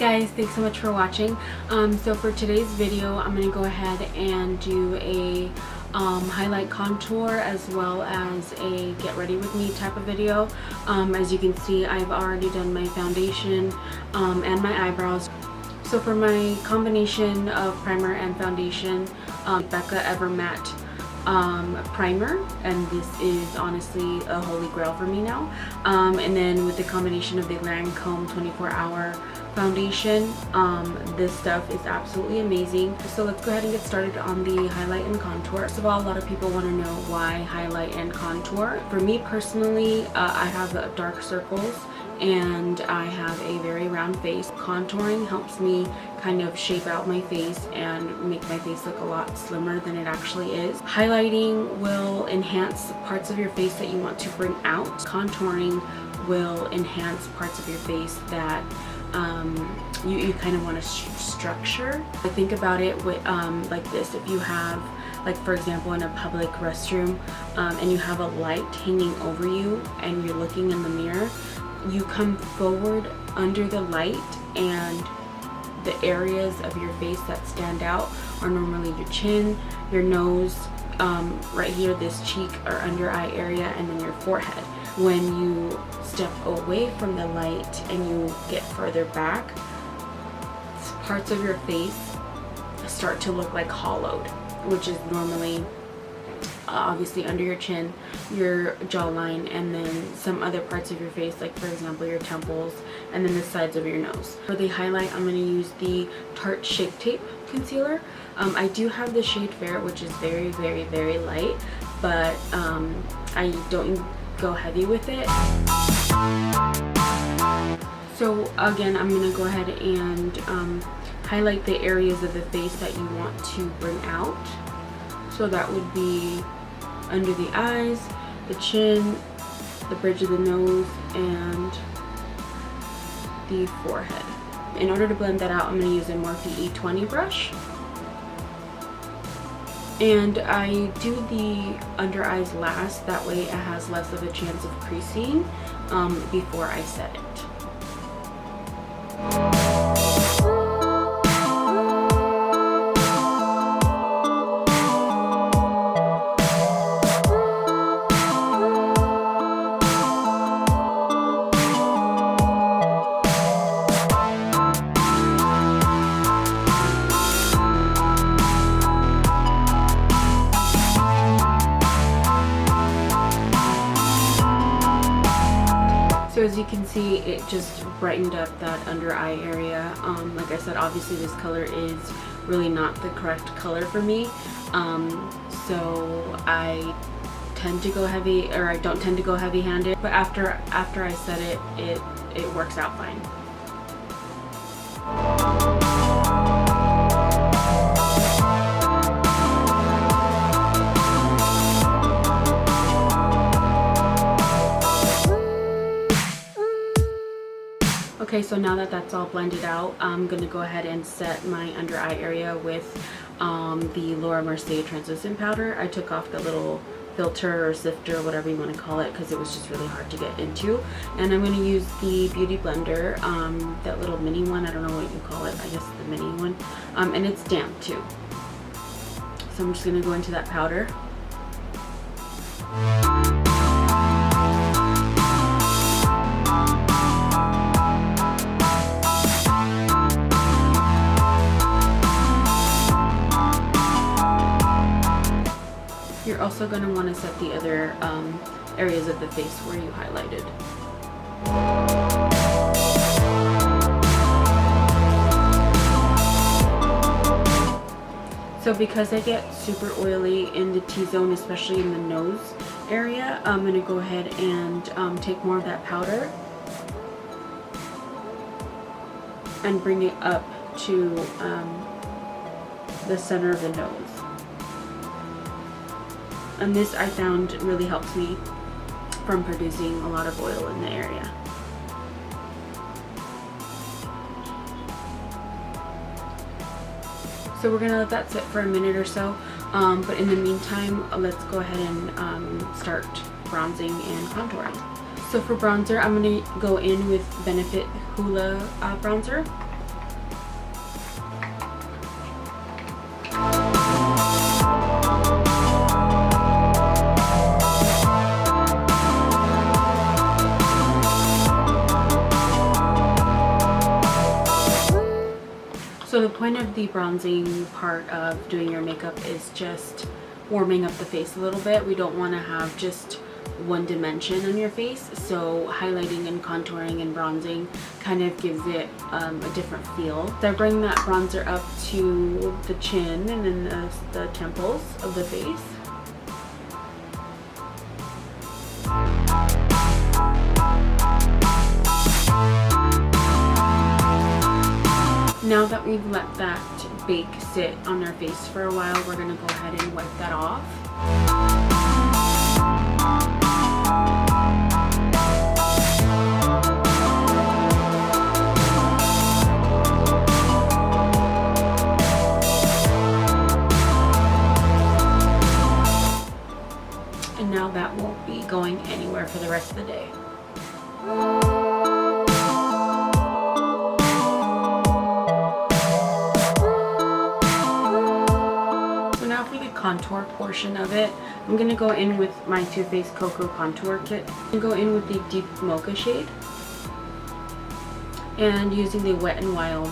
guys, thanks so much for watching. So for today's video, I'm going to go ahead and do a highlight contour as well as a get ready with me type of video. As you can see, I've already done my foundation and my eyebrows. So for my combination of primer and foundation, Becca Ever Matte primer, and this is honestly a holy grail for me now. And then with the combination of the Lancome 24-hour foundation, this stuff is absolutely amazing. So let's go ahead and get started on the highlight and contour. First of all, a lot of people want to know why highlight and contour. For me personally, I have dark circles and I have a very round face. Contouring helps me kind of shape out my face and make my face look a lot slimmer than it actually is. Highlighting will enhance parts of your face that you want to bring out. Contouring will enhance parts of your face that you kind of want to structure. I think about it with like this. If you have, like for example, in a public restroom and you have a light hanging over you and you're looking in the mirror, you come forward under the light, and the areas of your face that stand out are normally your chin, your nose, right here, this cheek or under eye area, and then your forehead. When you step away from the light and you get further back, parts of your face start to look like hollowed, which is normally obviously under your chin, your jawline, and then some other parts of your face, like for example your temples and then the sides of your nose. For the highlight, I'm going to use the Tarte Shape Tape concealer. I do have the shade Fair, which is very light, but I don't go heavy with it. So again, I'm going to go ahead and highlight the areas of the face that you want to bring out. So that would be under the eyes, the chin, the bridge of the nose, and the forehead. In order to blend that out, I'm going to use a Morphe E20 brush. And I do the under eyes last, that way it has less of a chance of creasing before I set it. So as you can see, it just brightened up that under eye area. Like I said, obviously this color is really not the correct color for me. So I tend to go heavy, or I don't tend to go heavy-handed. But after I set it, it works out fine. Okay, so now that that's all blended out, I'm going to go ahead and set my under eye area with the Laura Mercier translucent powder. I took off the little filter or sifter, whatever you want to call it, because it was just really hard to get into. And I'm going to use the Beauty Blender, that little mini one, I don't know what you call it, I guess the mini one. And it's damp too. So I'm just going to go into that powder. You're also going to want to set the other areas of the face where you highlighted. So because I get super oily in the T-zone, especially in the nose area, I'm going to go ahead and take more of that powder and bring it up to the center of the nose. And this, I found, really helps me from producing a lot of oil in the area. So we're going to let that sit for a minute or so. But in the meantime, let's go ahead and start bronzing and contouring. So for bronzer, I'm going to go in with Benefit Hoola bronzer. point of the bronzing part of doing your makeup is just warming up the face a little bit. We don't want to have just one dimension on your face, so highlighting and contouring and bronzing kind of gives it a different feel. So I bring that bronzer up to the chin and then the temples of the face. Now that we've let that bake sit on our face for a while, we're going to go ahead and wipe that off. And now that won't be going anywhere for the rest of the day. Contour portion of it, I'm going to go in with my Too Faced Cocoa Contour Kit and go in with the deep mocha shade and using the Wet n Wild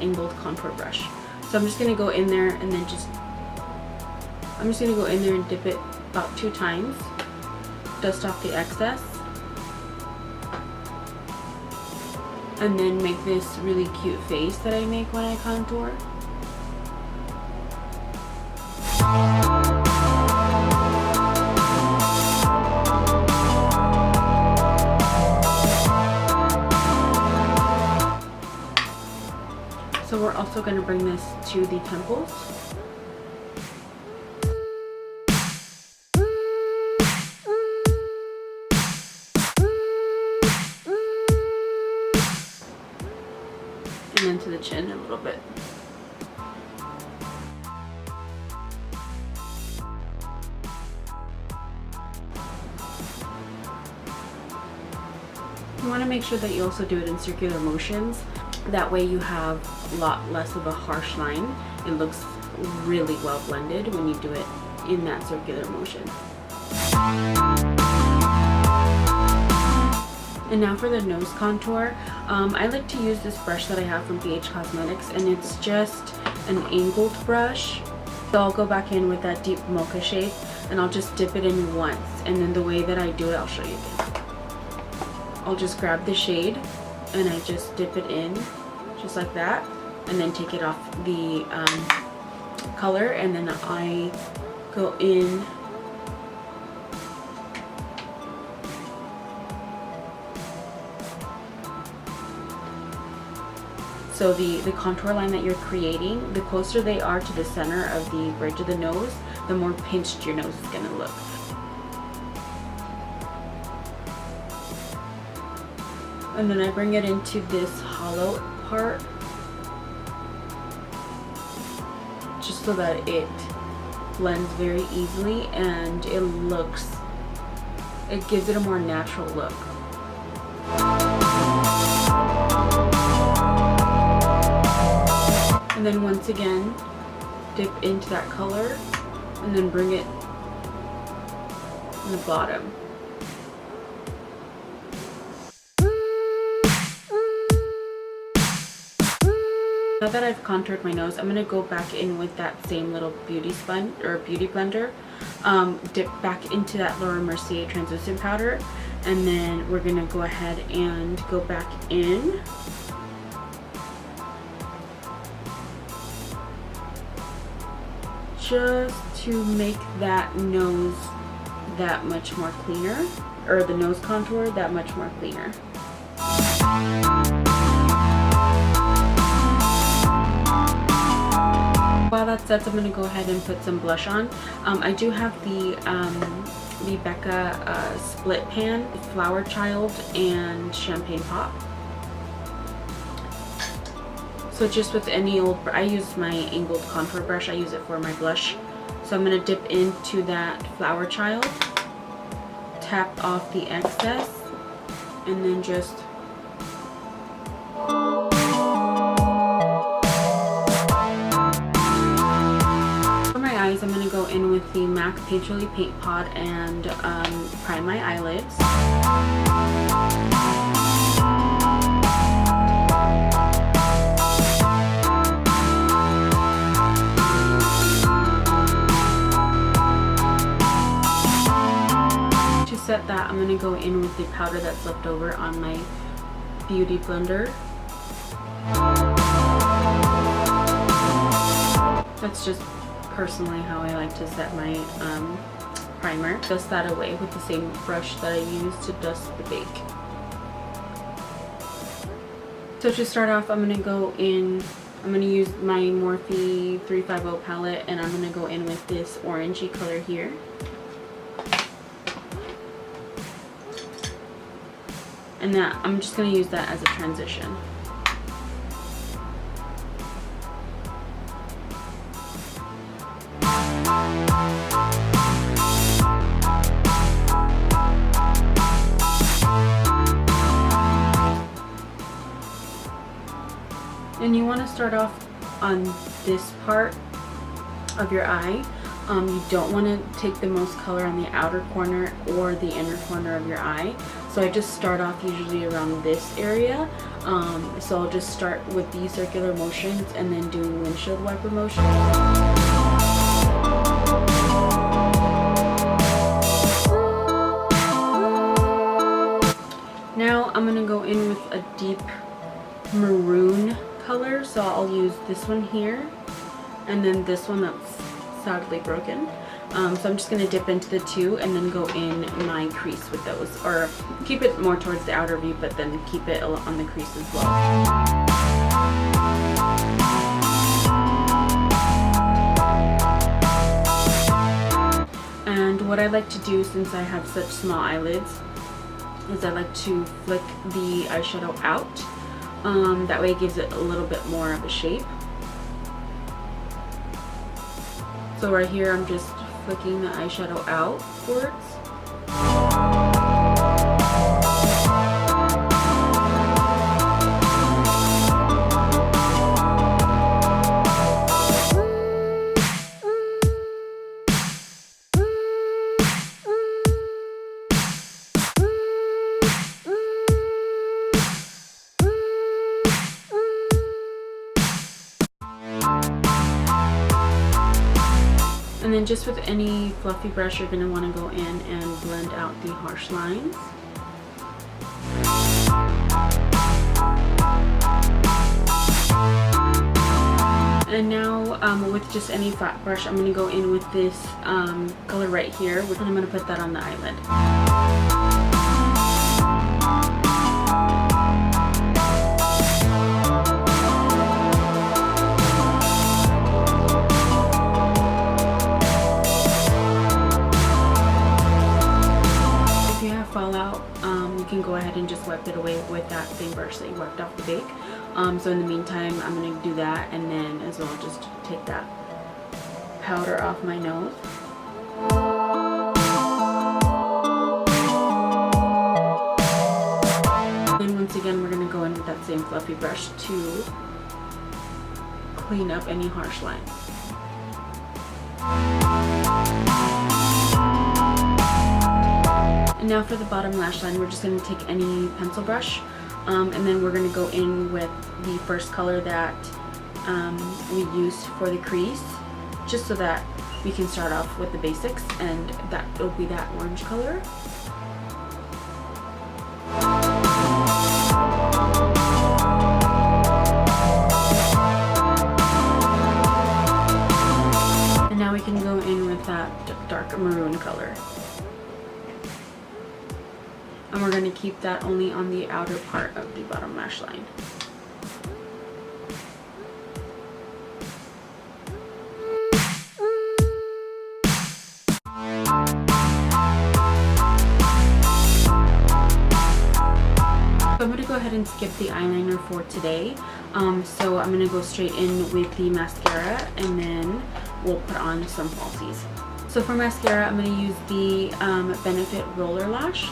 angled contour brush. So I'm just going to go in there and then I'm just going to go in there and dip it about 2 times, dust off the excess, and then make this really cute face that I make when I contour. So we're also going to bring this to the temples. And then to the chin a little bit. You want to make sure that you also do it in circular motions. That way you have a lot less of a harsh line. It looks really well blended when you do it in that circular motion. And now for the nose contour. I like to use this brush that I have from BH Cosmetics, and it's just an angled brush. So I'll go back in with that deep mocha shade and I'll just dip it in once, and then the way that I do it, I'll show you again. I'll just grab the shade and I just dip it in just like that, and then take it off the color, and then I go in so the contour line that you're creating, the closer they are to the center of the bridge of the nose, the more pinched your nose is going to look. And then I bring it into this hollow part, just so that it blends very easily and it gives it a more natural look. And then once again, dip into that color and then bring it in the bottom. Now that I've contoured my nose, I'm going to go back in with that same little beauty sponge or beauty blender, dip back into that Laura Mercier translucent powder, and then we're going to go ahead and go back in just to make that nose that much more cleaner, or the nose contour that much more cleaner. While that sets, I'm going to go ahead and put some blush on. I do have the Becca split pan, Flower Child, and Champagne Pop. So just with any old, I use my angled contour brush, I use it for my blush. So I'm going to dip into that Flower Child, tap off the excess, and then just I'm going to go in with the MAC Painterly Paint Pot and prime my eyelids. set that, I'm going to go in with the powder that's left over on my beauty blender. That's just personally how I like to set my primer. Dust that away with the same brush that I used to dust the bake. So to start off, I'm going to go in, I'm going to use my Morphe 350 palette, and I'm going to go in with this orangey color here. And that, I'm just going to use that as a transition. And you want to start off on this part of your eye. You don't want to take the most color on the outer corner or the inner corner of your eye. So I just start off usually around this area. So I'll just start with these circular motions and then doing windshield wiper motions. Now I'm going to go in with a deep maroon color, so I'll use this one here and then this one that's sadly broken. So I'm just going to dip into the two and then go in my crease with those, or keep it more towards the outer view but then keep it on the crease as well. And what I like to do, since I have such small eyelids, is I like to flick the eyeshadow out. That way it gives it a little bit more of a shape. So right here I'm just flicking the eyeshadow outwards. And then just with any fluffy brush, you're going to want to go in and blend out the harsh lines. And now with just any flat brush, I'm going to go in with this color right here, and I'm going to put that on the eyelid. Fallout, you can go ahead and just wipe it away with that same brush that you wiped off the bake. So in the meantime, I'm going to do that, and then as well just take that powder off my nose. And once again, we're going to go in with that same fluffy brush to clean up any harsh lines. And now for the bottom lash line, we're just going to take any pencil brush, and then we're going to go in with the first color that we used for the crease, just so that we can start off with the basics, and that will be that orange color. And now we can go in with that dark maroon color. And we're going to keep that only on the outer part of the bottom lash line. So I'm going to go ahead and skip the eyeliner for today. So I'm going to go straight in with the mascara, and then we'll put on some falsies. So for mascara, I'm going to use the Benefit Roller Lash.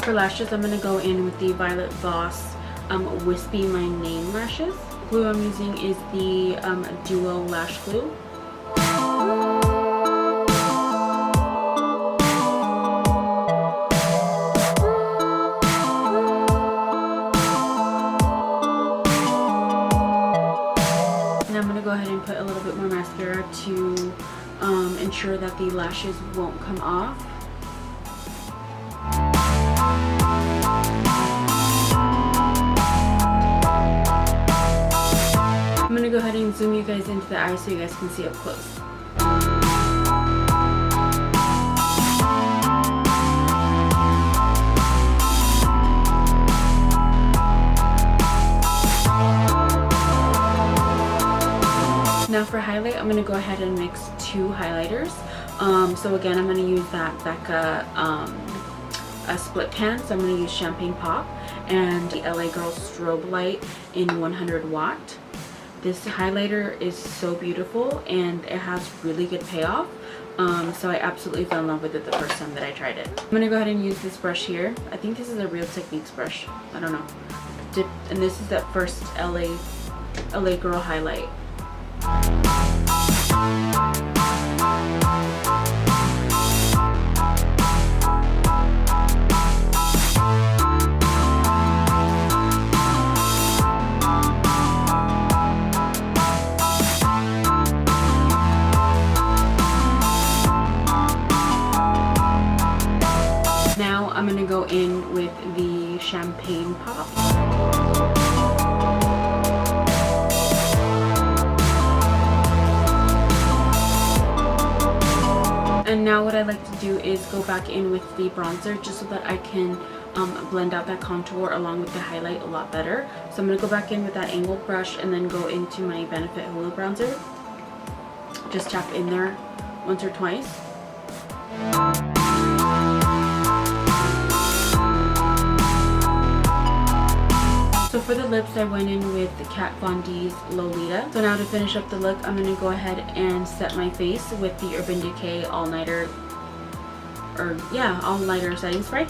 For lashes, I'm going to go in with the Violet Voss Wispy My Name lashes. Glue I'm using is the Duo Lash Glue. the lashes won't come off. I'm going to go ahead and zoom you guys into the eye so you guys can see up close. Now for highlight, I'm going to go ahead and mix 2 highlighters. So again, I'm going to use that Becca a split pan. So I'm going to use Champagne Pop and the LA Girl Strobe Light in 100 watt. This highlighter is so beautiful and it has really good payoff. So I absolutely fell in love with it the first time that I tried it. I'm going to go ahead and use this brush here. I think this is a Real Techniques brush. I don't know. And this is that first LA Girl highlight. Now I'm going to go in with the Champagne Pop. And now what I like to do is go back in with the bronzer just so that I can blend out that contour along with the highlight a lot better. So I'm going to go back in with that angled brush and then go into my Benefit Halo bronzer. Just tap in there once or twice. So for the lips, I went in with the Kat Von D's Lolita. So now to finish up the look, I'm going to go ahead and set my face with the Urban Decay All-Nighter, All-Nighter Setting Spray.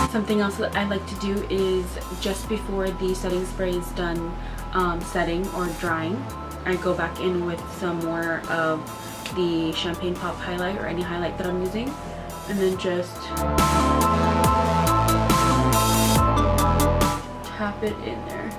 Something else that I like to do is just before the setting spray is done setting or drying, I go back in with some more of the Champagne Pop highlight or any highlight that I'm using, and then just tap it in there.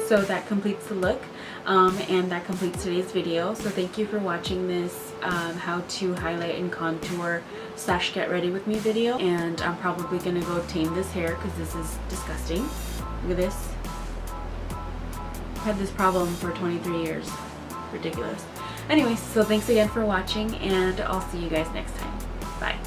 So that completes the look, and that completes today's video. So thank you for watching this how to highlight and contour / get ready with me video. And I'm probably gonna go tame this hair because this is disgusting. Look at this. I've had this problem for 23 years. Ridiculous. Anyways, so thanks again for watching, and I'll see you guys next time. Bye.